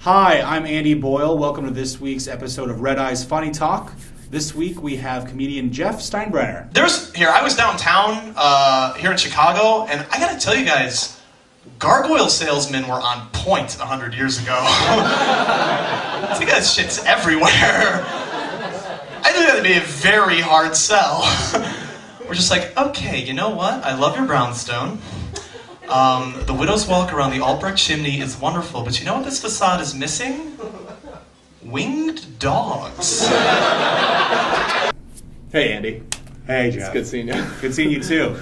Hi, I'm Andy Boyle. Welcome to this week's episode of RedEye'e Funny Talk. This week we have comedian Jeff Steinbrunner. I was downtown here in Chicago, and I gotta tell you guys, gargoyle salesmen were on point 100 years ago. I think that shit's everywhere. I think that'd be a very hard sell. We're just like, okay, you know what? I love your brownstone. The widow's walk around the Albrecht chimney is wonderful, but you know what this facade is missing? Winged dogs. Hey, Andy. Hey, Jeff. It's good seeing you. Good seeing you, too.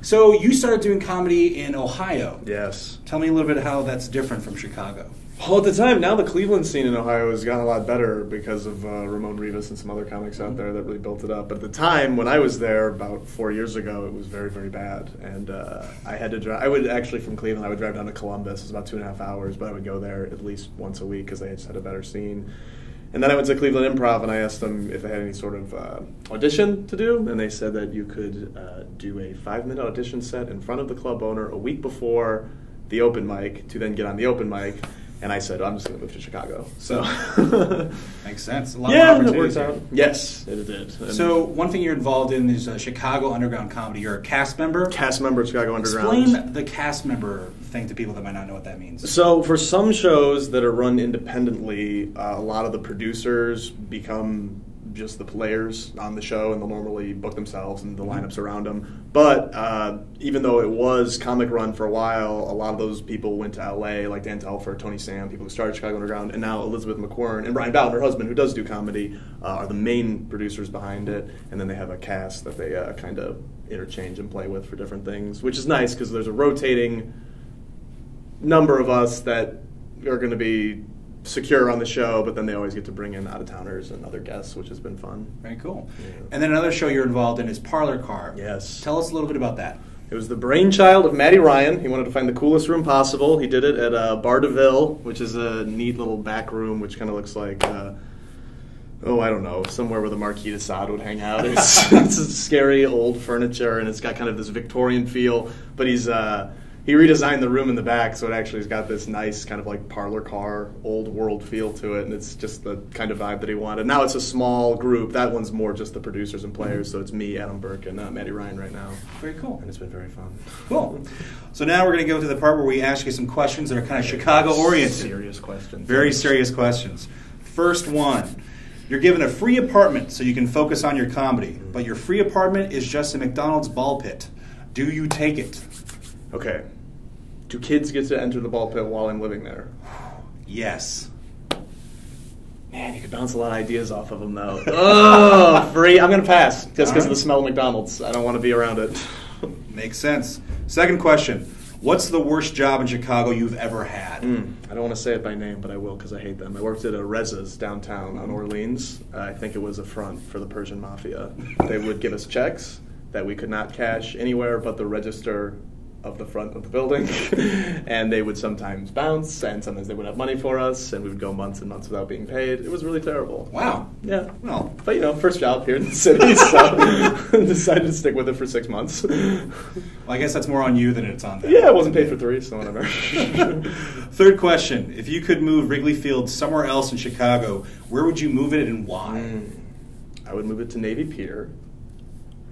So you started doing comedy in Ohio. Yes. Tell me a little bit how that's different from Chicago. Well, at the time, now the Cleveland scene in Ohio has gotten a lot better because of Ramon Rivas and some other comics out there that really built it up. But at the time, when I was there about 4 years ago, it was very, very bad. And I had to drive. I would actually, from Cleveland, I would drive down to Columbus. It was about 2.5 hours, but I would go there at least once a week because they just had a better scene. And then I went to Cleveland Improv, and I asked them if they had any sort of audition to do. And they said that you could do a 5-minute audition set in front of the club owner a week before the open mic to then get on the open mic. And I said, I'm just going to move to Chicago. So makes sense. A lot of opportunities. It worked out. Yes, it did. And so one thing you're involved in is Chicago Underground Comedy. You're a cast member. Cast member of Chicago Underground. Explain the cast member thing to people that might not know what that means. So for some shows that are run independently, a lot of the producers become just the players on the show, and they'll normally book themselves and the lineups around them. But even though it was comic run for a while, a lot of those people went to LA, like Dan Telfer, Tony Sam, people who started Chicago Underground, and now Elizabeth McQuern and Brian Bowden, her husband, who does do comedy, are the main producers behind it. And then they have a cast that they kind of interchange and play with for different things, which is nice because there's a rotating number of us that are going to be secure on the show, but then they always get to bring in out-of-towners and other guests, which has been fun. Very cool. Yeah. And then another show you're involved in is Parlour Car. Yes. Tell us a little bit about that. It was the brainchild of Matty Ryan. He wanted to find the coolest room possible. He did it at Bar de Ville, which is a neat little back room, which kind of looks like, I don't know, somewhere where the Marquis de Sade would hang out. It's scary old furniture, and it's got kind of this Victorian feel, but he redesigned the room in the back, so it actually has got this nice kind of like Parlour Car, old world feel to it, and it's just the kind of vibe that he wanted. Now it's a small group. That one's more just the producers and players, so it's me, Adam Burke, and Matty Ryan right now. Very cool. And it's been very fun. Cool. So now we're going to go to the part where we ask you some questions that are kind of Chicago-oriented. Serious questions. Very serious questions. First one. You're given a free apartment so you can focus on your comedy, but your free apartment is just a McDonald's Ball Pit. Do you take it? Okay. Do kids get to enter the ball pit while I'm living there? Yes. Man, you could bounce a lot of ideas off of them, though. Oh, free. I'm going to pass just because of the smell of McDonald's. I don't want to be around it. Makes sense. Second question. What's the worst job in Chicago you've ever had? I don't want to say it by name, but I will because I hate them. I worked at a Reza's downtown on Orleans. I think it was a front for the Persian Mafia. They would give us checks that we could not cash anywhere but the register of the front of the building, and they would sometimes bounce, and sometimes they would have money for us, and we would go months and months without being paid. It was really terrible. Wow. Yeah. Well, but first job here in the city, so decided to stick with it for 6 months. Well, I guess that's more on you than it's on them. Yeah, I wasn't paid for 3, so whatever. Third question. If you could move Wrigley Field somewhere else in Chicago, where would you move it and why? I would move it to Navy Pier.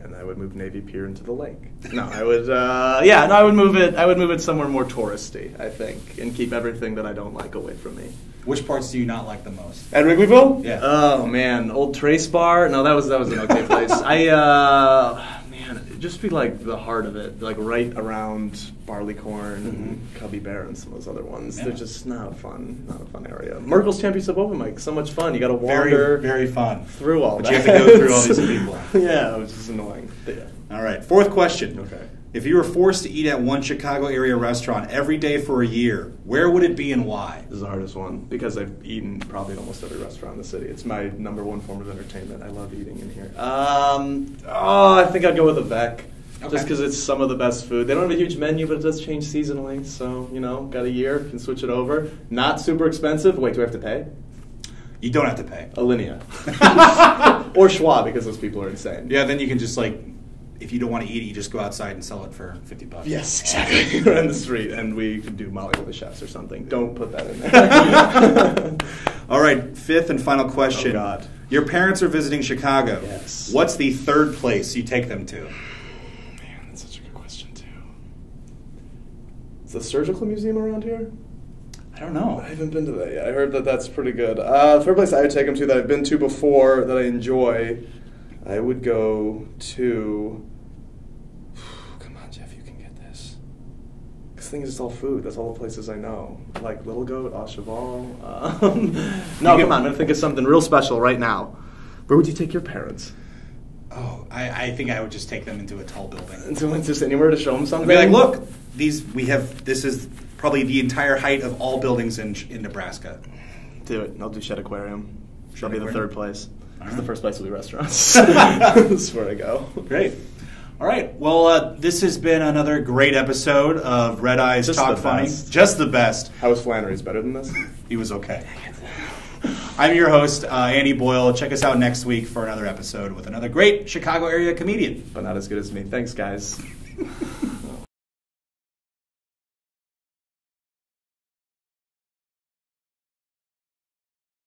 And I would move Navy Pier into the lake. No, I would. I would move it. I would move it somewhere more touristy, I think, and keep everything that I don't like away from me. Which parts do you not like the most? At Wrigleyville? Yeah. Oh man, Old Trace Bar. No, that was an okay place. It'd just be like the heart of it, like right around Barleycorn and Cubby Bear and some of those other ones. Yeah. They're just not a fun area. Merkel's Championship Open Mic, so much fun. You got to wander, very fun through all but that. You have to go through all these people. Yeah, it was just annoying. But yeah. All right, fourth question. Okay. If you were forced to eat at one Chicago area restaurant every day for a year, where would it be and why? This is the hardest one because I've eaten probably at almost every restaurant in the city. It's my number one form of entertainment. I love eating in here. I think I'd go with a Vec. Okay. Just because it's some of the best food. They don't have a huge menu, but it does change seasonally. So, got a year, can switch it over. Not super expensive. Wait, do I have to pay? You don't have to pay. Alinea. Or Schwab, because those people are insane. Yeah, then you can just if you don't want to eat it, you just go outside and sell it for $50. Yes, exactly. We're on the street, and we could do Molly with the chefs or something. Don't put that in there. All right, fifth and final question. Oh, God. Your parents are visiting Chicago. Yes. What's the third place you take them to? Man, that's such a good question, too. Is the Surgical Museum around here? I don't know. I haven't been to that yet. I heard that that's pretty good. The third place I would take them to that I've been to before that I enjoy, I would go to... Come on, Jeff, you can get this. This thing is just all food. That's all the places I know. Like Little Goat, Au Cheval. No, come on. I'm going to think of something real special right now. Where would you take your parents? Oh, I think I would just take them into a tall building. So just anywhere to show them I'd something? be like, look, this is probably the entire height of all buildings in Nebraska. Do it. I'll do Shed Aquarium. That'll be the Aquarium? third place. All The right. first place will be restaurants. That's where I go. Great. All right. Well, this has been another great episode of RedEye'e Just Talk the Funny. best. Just the best. How was Flannery's better than this? He was okay. I'm your host, Andy Boyle. Check us out next week for another episode with another great Chicago area comedian. But not as good as me. Thanks, guys.